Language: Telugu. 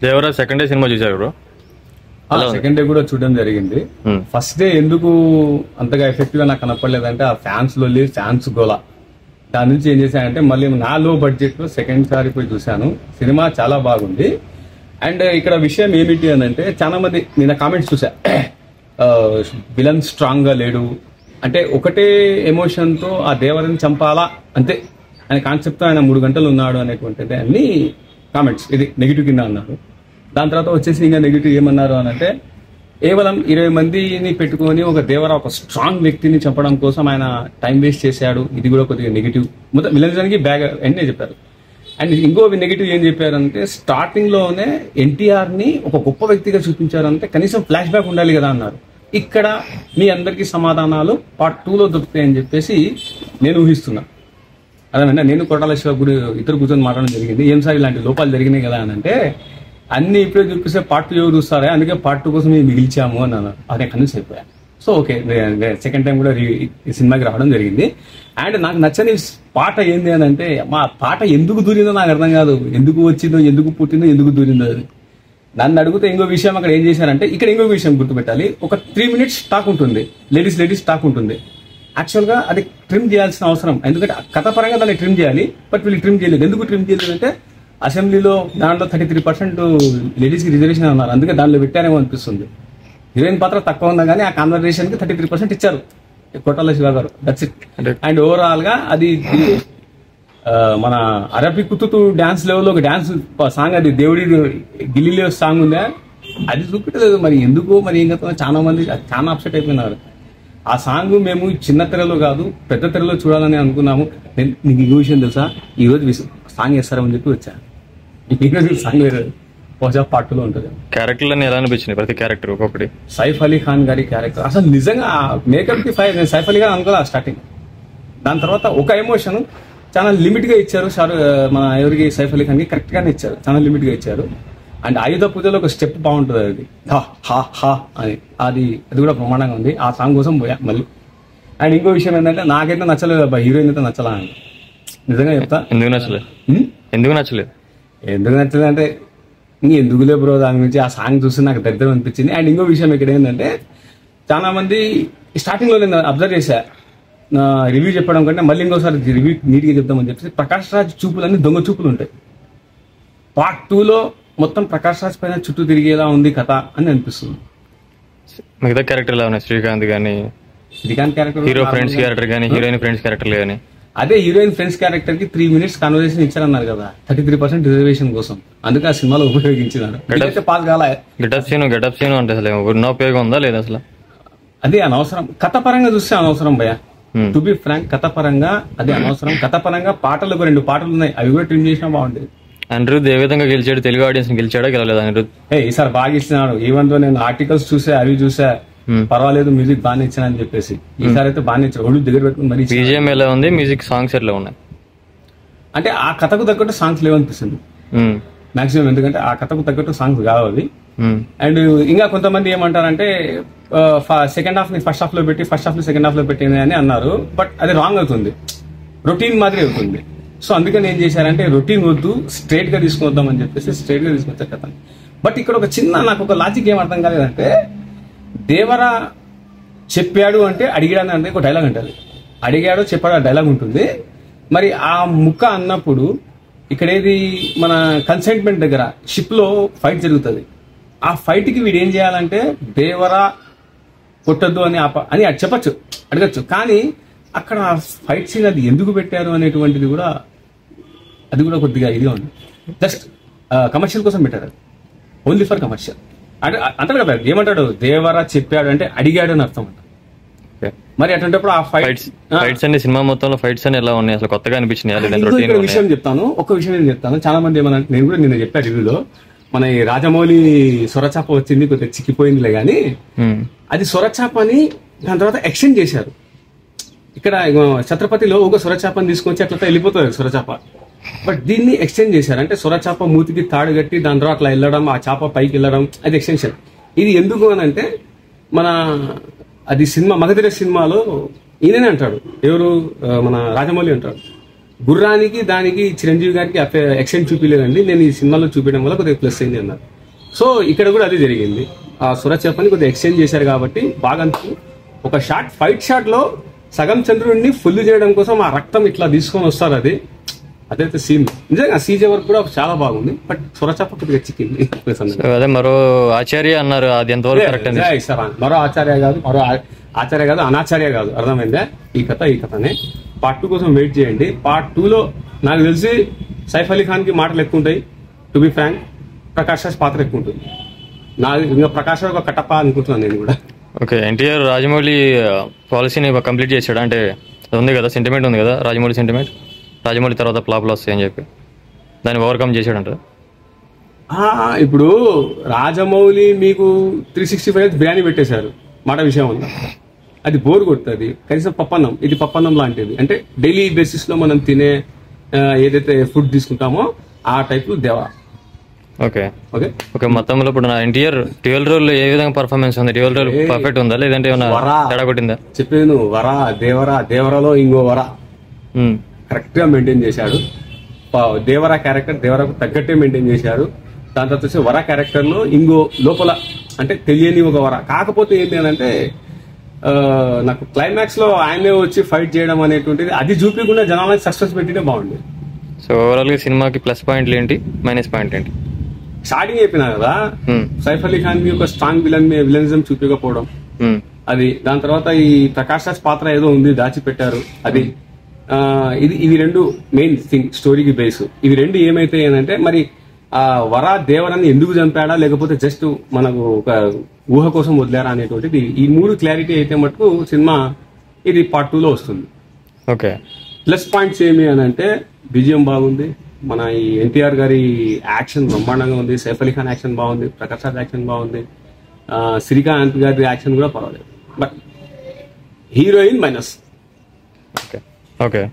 దేవరా సెకండ్ డే సినిమా చూసారు బ్రో? సెకండ్ డే కూడా చూడడం జరిగింది. ఫస్ట్ డే ఎందుకు అంతగా ఎఫెక్టివ్ గా నాకు కనపడలేదంటే ఆ ఫ్యాన్స్ లో ఫ్యాన్స్ గోలా. దాని నుంచి ఏం చేశానంటే మళ్ళీ నా లో బడ్జెట్ లో సెకండ్ సారి పోయి చూశాను. సినిమా చాలా బాగుంది. అండ్ ఇక్కడ విషయం ఏమిటి అని అంటే చాలా మంది నిన్న కామెంట్స్ చూసా, విలన్ స్ట్రాంగ్ గా లేడు అంటే ఒకటే ఎమోషన్ తో ఆ దేవరని చంపాలా అంతే అనే కాన్సెప్ట్ తో ఆయన 3 గంటలు ఉన్నాడు అనేటువంటిది అన్ని కామెంట్స్. ఇది నెగిటివ్ కింద అన్నారు. దాని తర్వాత వచ్చేసి ఇంకా నెగిటివ్ ఏమన్నారు అని అంటే కేవలం 20 మందిని పెట్టుకొని ఒక దేవర ఒక స్ట్రాంగ్ వ్యక్తిని చంపడం కోసం ఆయన టైం వేస్ట్ చేశాడు. ఇది కూడా కొద్దిగా నెగిటివ్. మొత్తం విలన్కి బ్యాగ్ అన్నీ చెప్పారు. అండ్ ఇంకో నెగిటివ్ ఏం చెప్పారంటే స్టార్టింగ్ లోనే ఎన్టీఆర్ ని ఒక గొప్ప వ్యక్తిగా చూపించారంటే కనీసం ఫ్లాష్ బ్యాక్ ఉండాలి కదా అన్నారు. ఇక్కడ మీ అందరికీ సమాధానాలు పార్ట్ 2లో దొరుకుతాయని చెప్పేసి నేను ఊహిస్తున్నా. అదేనంటే నేను కొట్టాల శివ గురి ఇద్దరు కూర్చొని మాట్లాడడం జరిగింది. ఏం సార్ ఇలాంటి లోపాలు జరిగినాయి కదా అని అంటే అన్ని ఇప్పుడే చూపిస్తే పార్ట్ 2 ఎవరు చూస్తారా, అందుకే పార్ట్ 2 కోసం మేము మిగిల్చాము అని అన్నారు. అదే కన్విన్స్ అయిపోయా. సో ఓకే, సెకండ్ టైం కూడా ఈ సినిమాకి రావడం జరిగింది. అండ్ నాకు నచ్చని పాట ఏంది అని అంటే మా పాట ఎందుకు దూరిందో నాకు అర్థం కాదు. ఎందుకు వచ్చిందో, ఎందుకు పుట్టిందో, ఎందుకు దూరిందో అది నన్ను అడిగితే. ఇంకో విషయం అక్కడ ఏం చేశారంటే ఇక్కడ ఇంకో విషయం గుర్తుపెట్టాలి. ఒక 3 minutes స్టాక్ ఉంటుంది, లేడీస్ స్టాక్ ఉంటుంది. యాక్చువల్గా అది ట్రిమ్ చేయాల్సిన అవసరం, ఎందుకంటే కథ పరంగా దాన్ని ట్రిమ్ చేయాలి. బట్ వీళ్ళు ట్రిమ్ చేయలేదు. ఎందుకు ట్రిమ్ చేయలేదు అంటే అసెంబ్లీలో దాంట్లో 33% లేడీస్కి రిజర్వేషన్ అన్నారు, అందుకే దానిలో పెట్టారేమో అనిపిస్తుంది. హీరోయిన్ పాత్ర తక్కువ ఉన్నా కానీ ఆ కాన్వర్సేషన్ కి 33% ఇచ్చారు కొట్టాల శివ గారు. That's it. అండ్ ఓవరాల్ గా అది మన అరబి కుతుతు డాన్స్ లెవెల్లో ఒక డాన్స్ సాంగ్, అది దేవుడి గిల్లీలో సాంగ్ ఉందా, అది చూపించలేదు. మరి ఎందుకు మరి ఏం కదా చాలా మంది చాలా అప్సెట్ అయిపోయినారు. ఆ సాంగ్ మేము చిన్న తెరలో కాదు పెద్ద తెరలో చూడాలని అనుకున్నాము. నీకు ఇంకో విషయం తెలుసా, ఈ రోజు సాంగ్ వేస్తారని చెప్పి వచ్చా. ఈ సాంగ్ వేరే పార్ట్ 2లో ఉంటుంది. క్యారెక్టర్లని ఎలా అనిపించింది ప్రతి క్యారెక్టర్ ఒక్కొక్కటి? సైఫ్ అలీ ఖాన్ గారి క్యారెక్టర్ అసలు నిజంగా మేకప్ కి నేను సైఫ్ అలీ ఖాన్ అనుకోలే స్టార్టింగ్. దాని తర్వాత ఒక ఎమోషన్ చాలా లిమిట్ గా ఇచ్చారు. మన ఎవరికి సైఫ్ అలీ ఖాన్ కి కరెక్ట్ గానే ఇచ్చారు, చాలా లిమిట్ గా ఇచ్చారు. అండ్ ఆయుధ పూజలో ఒక స్టెప్ బాగుంటుంది, అది హా హా అని, అది కూడా ప్రమాణంగా ఉంది. ఆ సాంగ్ కోసం పోయా మళ్ళీ. అండ్ ఇంకో విషయం ఏంటంటే నాకైతే నచ్చలేదు అబ్బా, హీరోయిన్ అయితే నచ్చలా అని నిజంగా చెప్తా. ఎందుకు నచ్చలేదు? ఎందుకు నచ్చలేదు అంటే ఎందుకులే బ్రో, దాని గురించి ఆ సాంగ్ చూస్తే నాకు దరిద్రం అనిపించింది. అండ్ ఇంకో విషయం ఇక్కడ ఏంటంటే చాలా మంది స్టార్టింగ్ లో నేను అబ్జర్వ్ చేశా, రివ్యూ చెప్పడం కంటే మళ్ళీ ఇంకోసారి రివ్యూ నీట్గా చెప్తామని చెప్పేసి ప్రకాష్ రాజ్ చూపులన్నీ దొంగ చూపులు ఉంటాయి. పార్ట్ 2లో మొత్తం ప్రకాష్ రాజ్ పైన చుట్టూ తిరిగేలా ఉంది కథ అని అనిపిస్తుంది. మిగతా క్యారెక్టర్ ఎలా ఉన్నాయి? Srikanth character, hero friends character కానీ, హీరోయిన్ ఫ్రెండ్స్ క్యారెక్టర్ కానీ. అదే హీరోయిన్ ఫ్రెండ్స్ క్యారెక్టర్ కి 3 minutes కాన్వర్సేషన్ ఇచ్చారన్నారు కదా 33% రిజర్వేషన్ కోసం, అందుకే ఆ సినిమాలో ఉపయోగించినారు. గెటప్ సీన్ అంటే అసలు ఉన్న ఉపయోగం ఉందా లేదా అసలు? అదే అనవసరం. కథ పరంగా చూస్తే అనవసరం భయ, టు బి ఫ్రాంక్. కథ పరంగా అది అనవసరం. కథ పరంగా పాటలు 2 పాటలు ఉన్నాయి, అవి కూడా ట్రిమ్ చేసినా బాగుండేది. అనిరుద్ధ్ ఏ విధంగా గెలిచాడు? తెలుగు ఆడియన్స్ గెలిచాడా గెలలేదు అనిరుద్ధ్? ఈసారి బాగా ఇచ్చినాడు. ఈవెన్ తో నేను ఆర్టికల్స్ చూసా, అవి చూసా, పర్వాలేదు మ్యూజిక్ బాగానే ఇచ్చానని చెప్పేసి. ఈసారి అయితే బాగానే ఇచ్చారు, ఒళ్ళు దగ్గర పెట్టుకుని మరి. బీజిఎం ఎలా ఉంది? మ్యూజిక్ సాంగ్స్ ఎట్లా ఉన్నాయి? అంటే ఆ కథకు తగ్గట్టు సాంగ్స్ లేవనిపిస్తుంది మాక్సిమం, ఎందుకంటే ఆ కథకు తగ్గట్టు సాంగ్స్ కావు అవి. అండ్ ఇంకా కొంతమంది ఏమంటారంటే సెకండ్ హాఫ్ ని ఫస్ట్ హాఫ్ లో పెట్టి, ఫస్ట్ హాఫ్ ని సెకండ్ హాఫ్ లో పెట్టింది అని అన్నారు. బట్ అది రాంగ్ అవుతుంది, రొటీన్ మాదిరి అవుతుంది. సో అందుకని ఏం చేశారంటే రొటీన్ వద్దు, స్ట్రైట్ గా తీసుకొద్దాం అని చెప్పేసి స్ట్రైట్ గా తీసుకొచ్చా కథ. బట్ ఇక్కడ ఒక చిన్న నాకు ఒక లాజిక్ ఏం అర్థం కాలేదంటే, దేవరా చెప్పాడు అంటే అడిగాడు అంటే ఒక డైలాగ్ అంటారు, అడిగాడు చెప్పాడు ఆ డైలాగ్ ఉంటుంది. మరి ఆ ముక్క అన్నప్పుడు ఇక్కడ ఏది మన కన్సైన్మెంట్ దగ్గర షిప్ లో ఫైట్ జరుగుతుంది. ఆ ఫైట్ కి వీడు ఏం చేయాలంటే దేవరా కొట్టద్దు అని అని చెప్పచ్చు, అడగచ్చు. కానీ అక్కడ ఫైట్ సీన్ అది ఎందుకు పెట్టారు అనేటువంటిది కూడా అది కూడా కొద్దిగా ఇదిగా ఉంది. జస్ట్ కమర్షియల్ కోసం పెట్టారు, ఓన్లీ ఫర్ కమర్షియల్. అంటే అంటాడు కదా, ఏమంటాడు దేవరా చెప్పాడు అంటే అడిగాడు అని అర్థం అంట. మరి అటువంటిప్పుడు ఆ ఫైట్స్ అన్ని సినిమా మొత్తంలో ఫైట్స్ అని ఎలా ఉన్నాయి అసలు? కొత్తగా అనిపించినాయి? విషయం చెప్తాను, ఒక విషయం నేను చెప్తాను. చాలా మంది ఏమన్నా, నేను కూడా నిన్న చెప్పాను రివ్యూలో, మన ఈ రాజమౌళి సొరచాప వచ్చింది కొద్దిగా చిక్కిపోయిందిలే గానీ, అది సొరచాపని దాని తర్వాత ఎక్స్టెండ్ చేశారు. ఇక్కడ ఛత్రపతిలో ఒక సొరచాపని తీసుకొచ్చి అట్లా వెళ్ళిపోతుంది సొరచాప. బట్ దీన్ని ఎక్స్టెండ్ చేశారు, అంటే సొరచాప మూతికి తాడు కట్టి దాని తర్వాత అట్లా వెళ్ళడం, ఆ చాప పైకి వెళ్ళడం, అది ఎక్స్టెన్షన్. ఇది ఎందుకు అని అంటే మన అది సినిమా మగధీర సినిమాలో ఈయననే అంటాడు, ఎవరు మన రాజమౌళి అంటాడు, గుర్రానికి దానికి చిరంజీవి గారికి ఎక్స్టెంట్ చూపించలేదండి, నేను ఈ సినిమాలో చూపించడం వల్ల కొద్దిగా ప్లస్ అయింది అన్నారు. సో ఇక్కడ కూడా అదే జరిగింది. ఆ సురచేపని కొద్దిగా ఎక్స్టెండ్ చేశారు కాబట్టి బాగా అనిపించింది. ఒక షాట్, ఫైట్ షాట్ లో సగం చంద్రుడిని ఫుల్ చేయడం కోసం ఆ రక్తం ఇట్లా తీసుకొని వస్తారు, అదైతే సీన్ నిజంగా సీజే వరకు కూడా చాలా బాగుంది. బట్ సురచేప కొద్దిగా చిక్కింది. అదే మరో ఆచార్య అన్నారు, అది ఎంతవరకు కరెక్ట్ అండి? మరో ఆచార్య కాదు, అనాచార్య కాదు, అర్థమైందా? ఈ కథనే పార్ట్ 2 కోసం వెయిట్ చేయండి. పార్ట్ 2లో నాకు తెలిసి సైఫ్ అలీ ఖాన్ కి మాటలు ఎక్కువ ఉంటాయి. To be frank, Prakash Raj పాత్ర ఎక్కువ ఉంటుంది. ఇంకా ప్రకాష్ రాజ్ ఒక కట్టప్ప అనుకుంటున్నాను నేను కూడా. ఓకే, ఎన్టీఆర్ రాజమౌళి పాలసీని కంప్లీట్ చేశాడు అంటే అది ఉంది కదా, సెంటిమెంట్ ఉంది కదా, రాజమౌళి సెంటిమెంట్, రాజమౌళి తర్వాత ఫ్లాప్లు వస్తాయని చెప్పి దాన్ని ఓవర్కమ్ చేశాడంట. ఇప్పుడు రాజమౌళి మీకు 365 బిర్యానీ పెట్టేశారు మాట విషయం అంతా, అది బోర్ కొడుతుంది. కనీసం పప్పన్నం, ఇది పప్పన్నం లాంటిది, అంటే డైలీ బేసిస్ లో మనం తినే ఏదైతే ఫుడ్ తీసుకుంటామో ఆ టైప్ దేవా. ఓకే ఓకే ఓకే మొత్తంలో ఇప్పుడు నా ఎన్టీఆర్ 12 రోల్ ఏ విధంగా పర్ఫార్మెన్స్ ఉంది? 12 రోల్ పర్ఫెక్ట్ ఉందా లేదంటే తేడా కొట్టిందా? చెప్పేది దేవరాలో ఇంకో వరా కరెక్ట్ గా మెయింటైన్ చేశాడు. దేవరా క్యారెక్టర్ దేవరకు తగ్గట్టే మెయింటైన్ చేశారు. దాని తర్వాత వచ్చి వరా క్యారెక్టర్ లో ఇంకో లోపల అంటే తెలియని ఒక వర. కాకపోతే ఏంటి అని అంటే నాకు క్లైమాక్స్ లో ఆయనే వచ్చి ఫైట్ చేయడం అనేటువంటిది అది చూపించకుండా జనాలకు సస్పెన్స్ పెట్టినే బాగుండేది. సో ఓవరాల్ గా సినిమాకి ప్లస్ పాయింట్లు ఏంటి, మైనస్ పాయింట్ ఏంటి? స్టార్టింగ్ చెప్పినా కదా, సైఫ్ అలీ ఖాన్ కి ఒక స్ట్రాంగ్ విలనిజం చూపించకపోవడం అది. దాని తర్వాత ఈ ప్రకాష్ రాజ్ పాత్ర ఏదో ఉంది దాచిపెట్టారు అది. ఇవి రెండు మెయిన్ థింగ్ స్టోరీకి బేస్. ఇవి రెండు ఏమైతే ఏంటంటే మరి ఆ వరా దేవరాన్ని ఎందుకు చంపాడా లేకపోతే జస్ట్ మనకు ఒక ఊహ కోసం వదిలేరా అనేటువంటిది, ఈ 3 క్లారిటీ అయితే మటుకు సినిమా ఇది పార్ట్ 2లో వస్తుంది. ఓకే, ప్లస్ పాయింట్స్ ఏమి అని అంటే విజయం బాగుంది, మన ఈ ఎన్టీఆర్ గారి యాక్షన్ బ్రహ్మాండంగా ఉంది, సైఫ్ అలీ ఖాన్ యాక్షన్ బాగుంది, ప్రకాష్ రాజ్ యాక్షన్ బాగుంది, శ్రీకాంత్ గారి యాక్షన్ కూడా పర్వాలేదు. But heroine minus. Okay okay